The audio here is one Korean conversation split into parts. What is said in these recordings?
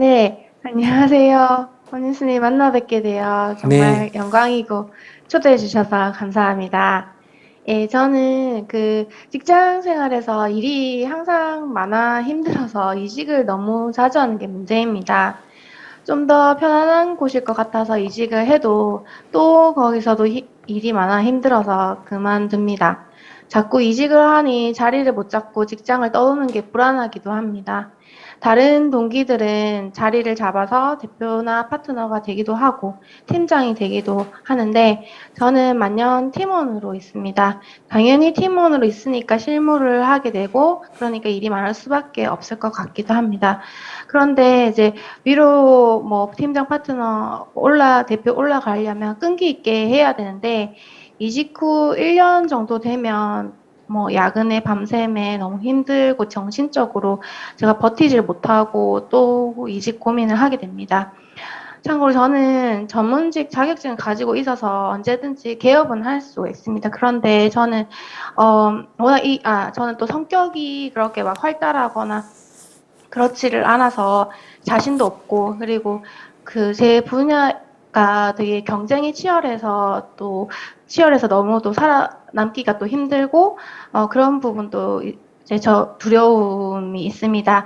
네, 안녕하세요. 원인스님 만나 뵙게 되어 네, 정말 영광이고 초대해 주셔서 감사합니다. 예, 저는 그 직장 생활에서 일이 항상 많아 힘들어서 이직을 너무 자주 하는 게 문제입니다. 좀 더 편안한 곳일 것 같아서 이직을 해도 또 거기서도 일이 많아 힘들어서 그만둡니다. 자꾸 이직을 하니 자리를 못 잡고 직장을 떠도는 게 불안하기도 합니다. 다른 동기들은 자리를 잡아서 대표나 파트너가 되기도 하고 팀장이 되기도 하는데 저는 만년 팀원으로 있습니다. 당연히 팀원으로 있으니까 실무를 하게 되고 그러니까 일이 많을 수밖에 없을 것 같기도 합니다. 그런데 이제 위로 뭐 팀장 파트너 대표 올라가려면 끈기 있게 해야 되는데 이직 후 1년 정도 되면 뭐 야근에 밤샘에 너무 힘들고 정신적으로 제가 버티질 못하고 또 이직 고민을 하게 됩니다. 참고로 저는 전문직 자격증을 가지고 있어서 언제든지 개업은 할 수 있습니다. 그런데 저는 워낙 저는 또 성격이 그렇게 막 활달하거나 그렇지를 않아서 자신도 없고 그리고 그 제 분야가 되게 경쟁이 치열해서 너무 또 살아남기가 또 힘들고 그런 부분도 이제 저 두려움이 있습니다.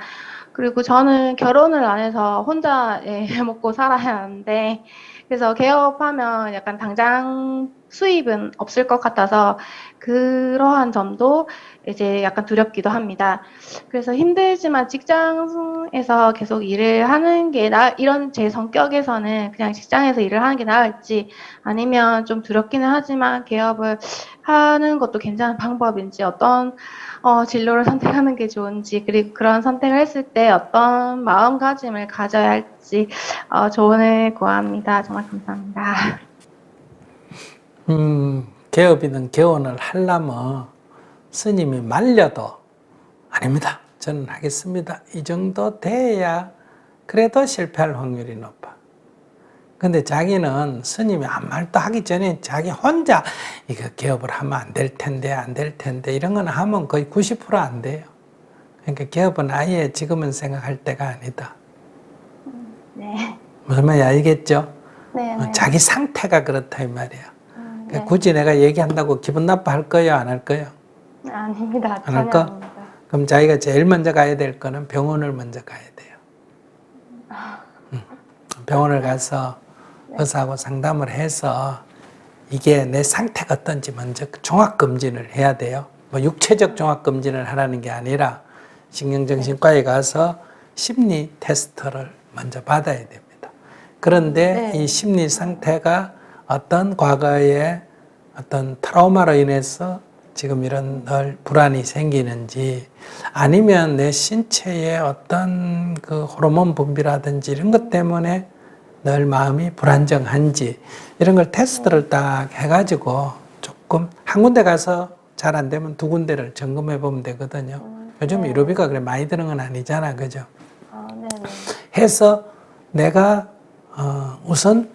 그리고 저는 결혼을 안 해서 혼자 먹고 살아야 하는데 그래서 개업하면 약간 당장 수입은 없을 것 같아서 그러한 점도 이제 약간 두렵기도 합니다. 그래서 힘들지만 직장에서 계속 일을 하는 게 이런 제 성격에서는 그냥 직장에서 일을 하는 게 나을지 아니면 좀 두렵기는 하지만 개업을 하는 것도 괜찮은 방법인지 어떤 진로를 선택하는 게 좋은지 그리고 그런 선택을 했을 때 어떤 마음가짐을 가져야 할지 조언을 구합니다. 정말 감사합니다. 개업이든 개원을 하려면 스님이 말려도 아닙니다. 저는 하겠습니다. 이 정도 돼야 그래도 실패할 확률이 높아. 근데 자기는 스님이 아무 말도 하기 전에 자기 혼자 이거 개업을 하면 안 될 텐데, 안 될 텐데, 이런 건 하면 거의 90%안 돼요. 그러니까 개업은 아예 지금은 생각할 때가 아니다. 네. 무슨 말인지 알겠죠? 네, 네. 자기 상태가 그렇다 이 말이야. 그러니까 네. 굳이 내가 얘기한다고 기분 나빠할 거예요, 안 할 거예요? 아닙니다. 안 할 전혀 거? 아닙니다. 그럼 자기가 제일 먼저 가야 될 거는 병원을 먼저 가야 돼요. 병원을 가서 의사하고 상담을 해서 이게 내 상태가 어떤지 먼저 종합검진을 해야 돼요. 뭐 육체적 종합검진을 하라는 게 아니라 신경정신과에 가서 심리 테스트를 먼저 받아야 됩니다. 그런데 이 심리 상태가 어떤 과거의 어떤 트라우마로 인해서 지금 이런 늘 불안이 생기는지 아니면 내 신체의 어떤 그 호르몬 분비라든지 이런 것 때문에 늘 마음이 불안정한지 이런 걸 테스트를 딱 해가지고 조금 한 군데 가서 잘 안 되면 두 군데를 점검해 보면 되거든요. 요즘 의료비가 그래 많이 드는 건 아니잖아, 그죠? 네네. 해서 내가 우선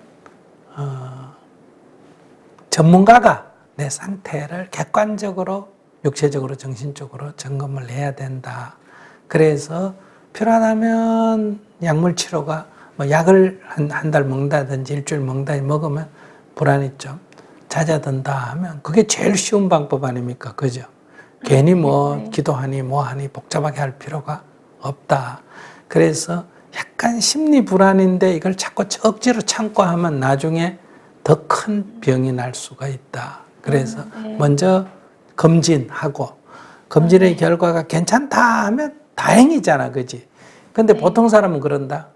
전문가가 내 상태를 객관적으로 육체적으로 정신적으로 점검을 해야 된다. 그래서 필요하다면 약물 치료가 뭐 약을 한 달 먹는다든지 일주일 먹으면 불안이 좀 잦아든다 하면 그게 제일 쉬운 방법 아닙니까? 그죠? 괜히 뭐 기도하니 뭐하니 복잡하게 할 필요가 없다. 그래서 약간 심리 불안인데 이걸 자꾸 억지로 참고 하면 나중에 더 큰 병이 날 수가 있다. 그래서 먼저 검진하고 검진의 결과가 괜찮다 하면 다행이잖아. 그지? 근데 보통 사람은 그런다.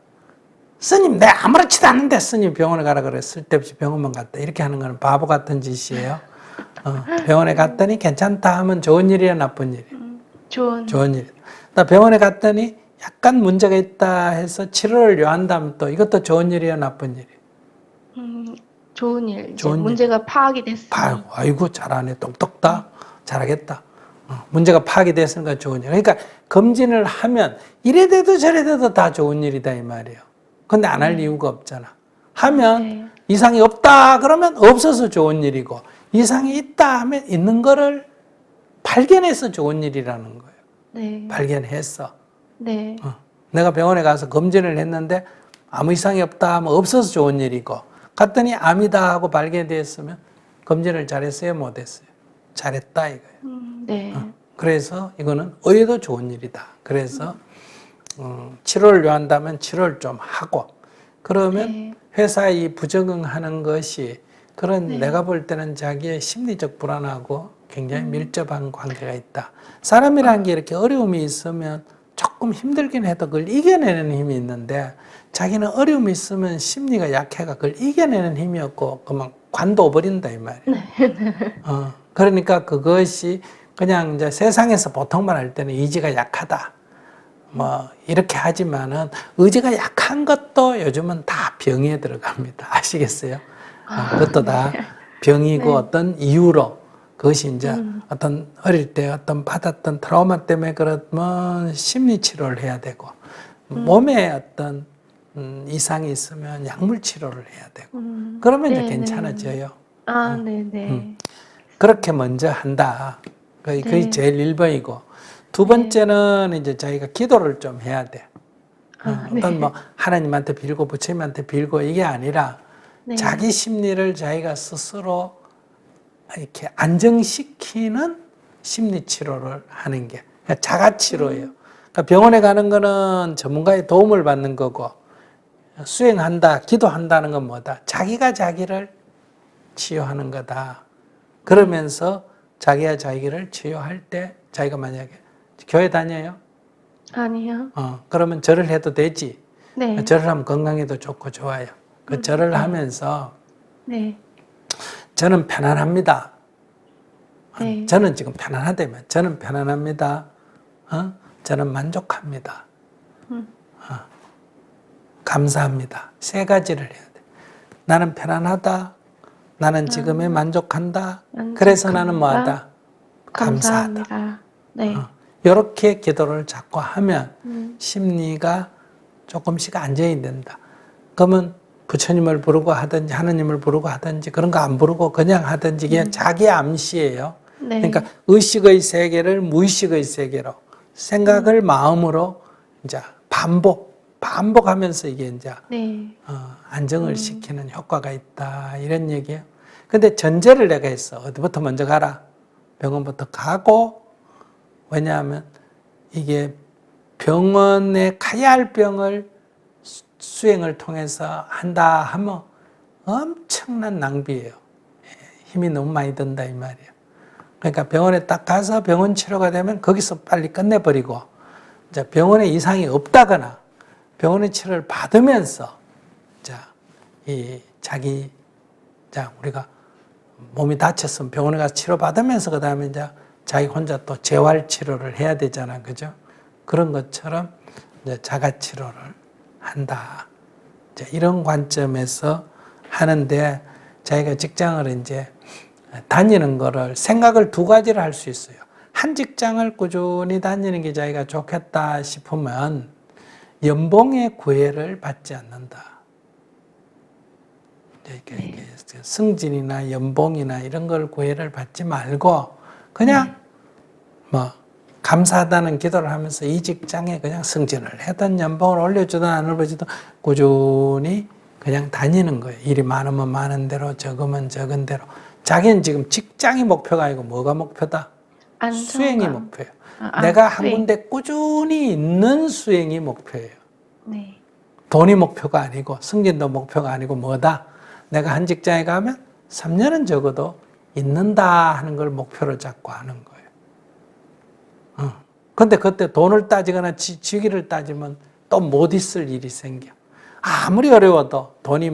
스님, 내가 아무렇지도 않은데 스님 병원에 가라 그래. 쓸데없이 병원만 갔다. 이렇게 하는 거는 바보 같은 짓이에요. 병원에 갔더니 괜찮다 하면 좋은 일이야, 나쁜 일이야? 좋은 일. 나 병원에 갔더니 약간 문제가 있다 해서 치료를 요한다면 또 이것도 좋은 일이야, 나쁜 일이야? 좋은 일. 이제 좋은 일. 문제가 파악이 됐으니. 아이고, 잘하네. 똑똑다. 잘하겠다. 문제가 파악이 됐으니까 좋은 일. 그러니까 검진을 하면 이래 돼도 저래 돼도 다 좋은 일이다 이 말이에요. 근데 안 할 이유가 없잖아. 하면 이상이 없다 그러면 없어서 좋은 일이고 이상이 있다 하면 있는 거를 발견해서 좋은 일이라는 거예요. 발견해서. 내가 병원에 가서 검진을 했는데 아무 이상이 없다 하면 없어서 좋은 일이고, 갔더니 암이다 하고 발견됐으면 검진을 잘했어요, 못했어요? 잘했다 이거예요. 네. 그래서 이거는 의외도 좋은 일이다. 그래서 치료를 요한다면 치료를 좀 하고, 그러면 네. 회사에 이 부적응하는 것이 그런 네. 내가 볼 때는 자기의 심리적 불안하고 굉장히 밀접한 관계가 있다. 사람이라는 게 이렇게 어려움이 있으면 조금 힘들긴 해도 그걸 이겨내는 힘이 있는데, 자기는 어려움이 있으면 심리가 약해가 그걸 이겨내는 힘이 없고 그만 관둬버린다 이 말이에요. 그러니까 그것이 그냥 이제 세상에서 보통 말할 때는 의지가 약하다, 뭐 이렇게 하지만은 의지가 약한 것도 요즘은 다 병에 들어갑니다. 아시겠어요? 그것도 다 병이고 네. 어떤 이유로, 그것이 이제 어떤 어릴 때 어떤 받았던 트라우마 때문에 그러면 심리 치료를 해야 되고, 몸에 어떤 이상이 있으면 약물 치료를 해야 되고, 그러면 이제 네, 네. 괜찮아져요. 네네. 그렇게 먼저 한다. 그게 네. 제일 1번이고, 두 네. 번째는 이제 자기가 기도를 좀 해야 돼. 네. 어떤 뭐 하나님한테 빌고 부처님한테 빌고 이게 아니라 네. 자기 심리를 자기가 스스로 이렇게 안정시키는 심리 치료를 하는 게 그러니까 자가 치료예요. 그러니까 병원에 가는 거는 전문가의 도움을 받는 거고, 수행한다, 기도한다는 건 뭐다? 자기가 자기를 치유하는 거다. 그러면서 자기가 자기를 치유할 때, 자기가 만약에 교회 다녀요? 아니요. 그러면 절을 해도 되지. 네. 절을 하면 건강에도 좋고 좋아요. 그 절을 네. 하면서 네. 저는 편안합니다. 네. 저는 지금 편안하다면 저는 편안합니다. 저는 만족합니다. 감사합니다. 세 가지를 해야 돼. 나는 편안하다. 나는 지금에 만족한다. 그래서 나는 뭐하다? 감사하다. 감사합니다. 네. 이렇게 기도를 자꾸 하면 심리가 조금씩 안정이 된다. 그러면 부처님을 부르고 하든지 하느님을 부르고 하든지 그런 거 안 부르고 그냥 하든지 그냥 자기 암시예요. 네. 그러니까 의식의 세계를 무의식의 세계로, 생각을 마음으로 이제 반복하면서 이게 이제 네. 안정을 시키는 효과가 있다, 이런 얘기예요. 근데 전제를 내가 했어. 어디부터 먼저 가라? 병원부터 가고, 왜냐하면 이게 병원에 가야 할 병을 수행을 통해서 한다 하면 엄청난 낭비예요. 힘이 너무 많이 든다 이 말이에요. 그러니까 병원에 딱 가서 병원 치료가 되면 거기서 빨리 끝내버리고, 이제 병원에 이상이 없다거나 병원의 치료를 받으면서 우리가 몸이 다쳤으면 병원에 가서 치료받으면서 그 다음에 이제 자기 혼자 또 재활 치료를 해야 되잖아, 그죠? 그런 것처럼 이제 자가 치료를 한다. 이제 이런 관점에서 하는데, 자기가 직장을 이제 다니는 거를 생각을 두 가지를 할 수 있어요. 한 직장을 꾸준히 다니는 게 자기가 좋겠다 싶으면 연봉의 구애를 받지 않는다. 승진이나 연봉이나 이런 걸 구애를 받지 말고 그냥 뭐 감사하다는 기도를 하면서 이 직장에 그냥 승진을 하든 연봉을 올려주든 안 올려주든 꾸준히 그냥 다니는 거예요. 일이 많으면 많은 대로, 적으면 적은 대로. 자기는 지금 직장이 목표가 아니고 뭐가 목표다? 수행이 목표예요. 내가 한 군데 꾸준히 있는 수행이 목표예요. 네. 돈이 목표가 아니고, 승진도 목표가 아니고 뭐다? 내가 한 직장에 가면 3년은 적어도 있는다 하는 걸 목표로 잡고 하는 거예요. 근데 그때 돈을 따지거나 직위를 따지면 또 못 있을 일이 생겨. 아무리 어려워도 돈이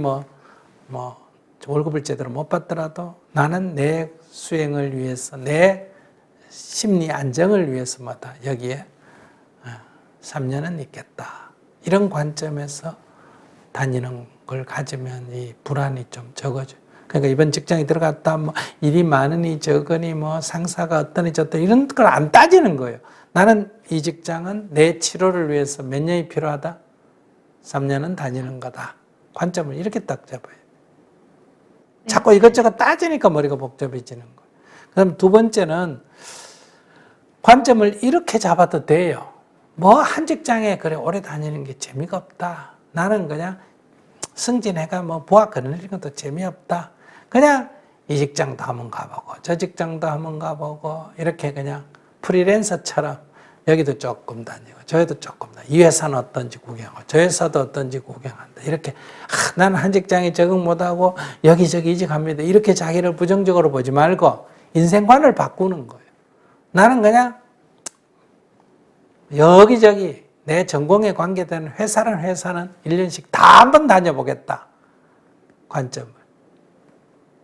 월급을 제대로 못 받더라도 나는 내 수행을 위해서, 내 심리 안정을 위해서 여기에 3년은 있겠다. 이런 관점에서 다니는 걸 가지면 이 불안이 좀 적어져요. 그러니까 이번 직장에 들어갔다 일이 많으니 적으니 상사가 어떠니 저떠니 이런 걸 안 따지는 거예요. 나는 이 직장은 내 치료를 위해서 몇 년이 필요하다? 3년은 다니는 거다. 관점을 이렇게 딱 잡아요. 자꾸 이것저것 따지니까 머리가 복잡해지는 거예요. 그다음 두 번째는 관점을 이렇게 잡아도 돼요. 뭐 한 직장에 그래 오래 다니는 게 재미가 없다. 나는 그냥 승진해가 뭐 부하 거느리는 것도 재미없다. 그냥 이 직장도 한번 가보고 저 직장도 한번 가보고 이렇게 그냥 프리랜서처럼 여기도 조금 다니고 저기도 조금 다니고 이 회사는 어떤지 구경하고 저 회사도 어떤지 구경한다. 이렇게 나는 한 직장에 적응 못하고 여기저기 이직합니다. 이렇게 자기를 부정적으로 보지 말고 인생관을 바꾸는 거예요. 나는 그냥 여기저기 내 전공에 관계되는 회사는 1년씩 다 한번 다녀보겠다. 관점을.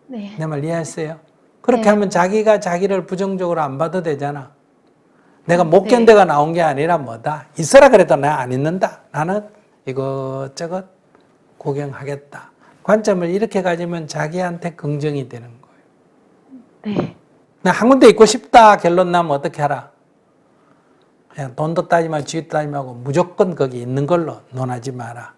네. 내 말 이해하세요? 그렇게 네. 하면 자기가 자기를 부정적으로 안 봐도 되잖아. 내가 못 네. 견뎌가 나온 게 아니라 뭐다. 있어라 그래도 나 안 있는다. 나는 이것저것 구경하겠다. 관점을 이렇게 가지면 자기한테 긍정이 되는 거예요. 네. 나 한 군데 있고 싶다 결론 나면 어떻게 하라? 그냥 돈도 따지지 말고 지위도 따지지 말고 무조건 거기 있는 걸로 논하지 마라.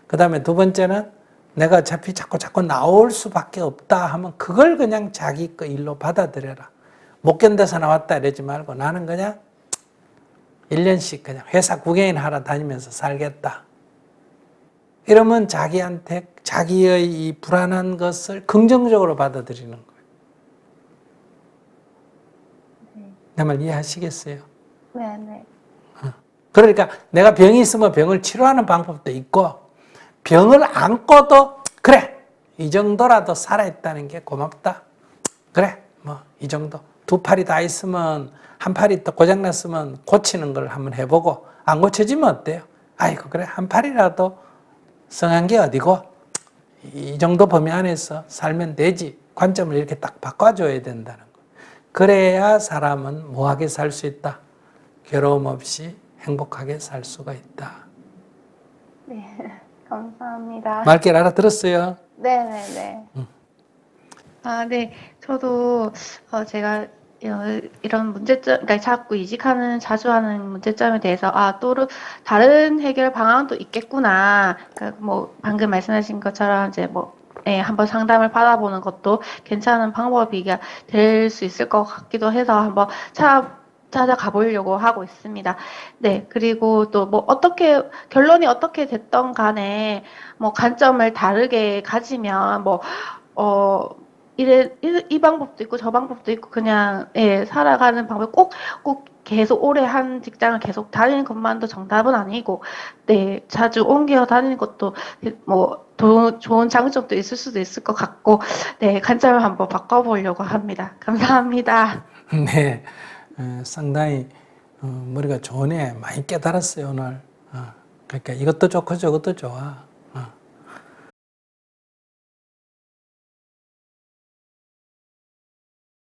그 다음에 두 번째는 내가 어차피 자꾸 나올 수밖에 없다 하면 그걸 그냥 자기 거 일로 받아들여라. 못 견뎌서 나왔다 이러지 말고 나는 그냥 1년씩 그냥 회사 구경이나 하러 다니면서 살겠다. 이러면 자기한테 자기의 이 불안한 것을 긍정적으로 받아들이는 거예요. 내 말 이해하시겠어요? 네. 그러니까 내가 병이 있으면 병을 치료하는 방법도 있고 병을 안고도 그래 이 정도라도 살아있다는 게 고맙다. 그래 뭐 이 정도 두 팔이 다 있으면 한 팔이 또 고장났으면 고치는 걸 한번 해보고 안 고쳐지면 어때요? 아이고 그래 한 팔이라도 성한 게 어디고 이 정도 범위 안에서 살면 되지. 관점을 이렇게 딱 바꿔줘야 된다는 거. 그래야 사람은 뭐하게 살 수 있다. 괴로움 없이 행복하게 살 수가 있다. 네. 감사합니다. 말귀를 알아들었어요? 네네네. 아, 네. 저도 제가 이런 문제점, 그러니까 자꾸 이직하는 자주 하는 문제점에 대해서 또 다른 해결 방안도 있겠구나. 그러니까 뭐 방금 말씀하신 것처럼 이제 뭐 한번 상담을 받아보는 것도 괜찮은 방법이 될 수 있을 것 같기도 해서 한번 찾아가 보려고 하고 있습니다. 네. 그리고 또 뭐 결론이 어떻게 됐던 간에 뭐 관점을 다르게 가지면 이 방법도 있고 저 방법도 있고 그냥 살아가는 방법 꼭 계속 오래 한 직장을 계속 다니는 것만도 정답은 아니고 자주 옮겨 다니는 것도 뭐 좋은 장점도 있을 수도 있을 것 같고 관점을 한번 바꿔보려고 합니다. 감사합니다. 네, 상당히 머리가 좋으네. 많이 깨달았어요 오늘. 그러니까 이것도 좋고 저것도 좋아.